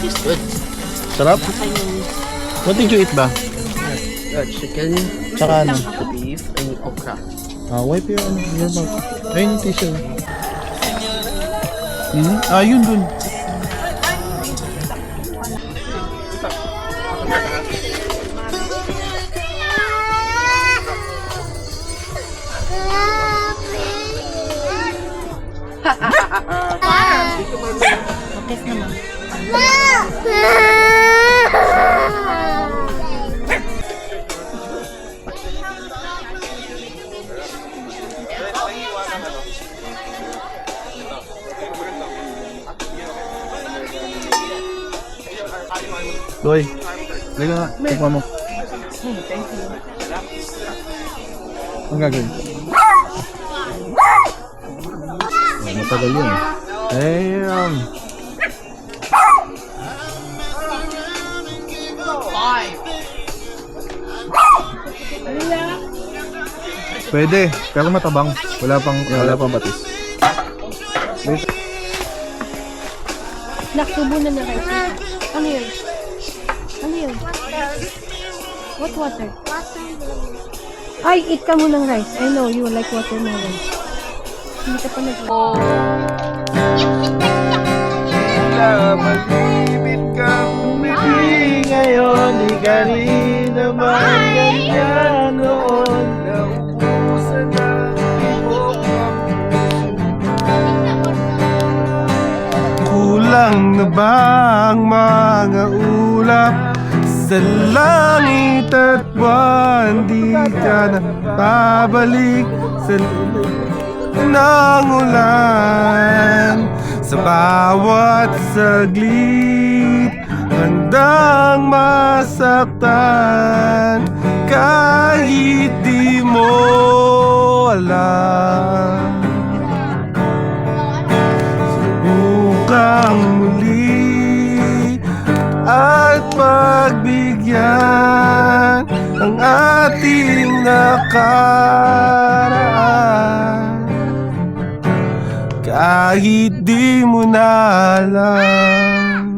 It's good. Sarap? What did you eat ba? Chicken, Tsaka ano? beef, and okra. Wipe your mouth. Ayun yung tissue. Yun dun. Bakit naman? Loy, lagyan nga. Tikman mo. Ang gagawin? Matagal yun. Damn! Pwede, pero matabang. Wala pang batis. Naksubo na rice. Ano yun? Ano yun? What water? Ay, eat ka mo ng rice. I know you like watermelon. Hindi ka pa nag- Malimit kang tumiti ngayon, di ka rin naman ganyan noon. Naubusan ng ibok ang kulang na ba ang mga ulap sa langit at buwan? Di ka na babalik sa ng ulan. Sa bawat saglit handang masaktan kahit di mo alam. Subukang muli at pagbigyan ang ating nakaraan kahit di mo na alam.